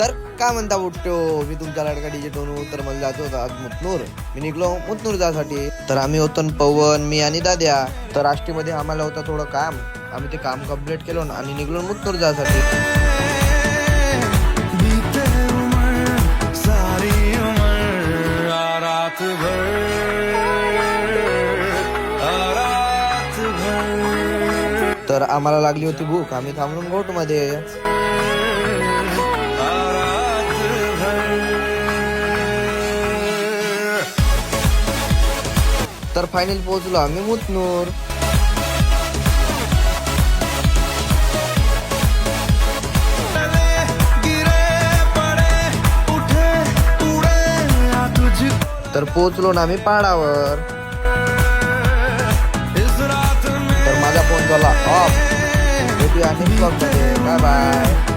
तर काय म्हणता बुट्टो, मी तुमच्या लाडका डीजे टोनू. तर मला जायचं होतं आज मुतनूर. मी निघलो मुतनूर जायसाठी. तर आम्ही होतो पवन, मी आणि दाद्या. तर आष्टीमध्ये आम्हाला होतं थोडं काम. आम्ही ते काम कम्प्लीट केलं आणि निघलो मुतनूर जायसाठी. तर आम्हाला लागली होती भूक. आम्ही थांबून गोटमध्ये. तर फायनल पोहोचलो आम्ही मुतनूर. तर पोहोचलो ना आम्ही पहाडावर. तर माझा फोन झाला ऑफ. भेटूया नेक्स्ट ब्लॉग मध्ये. Bye bye.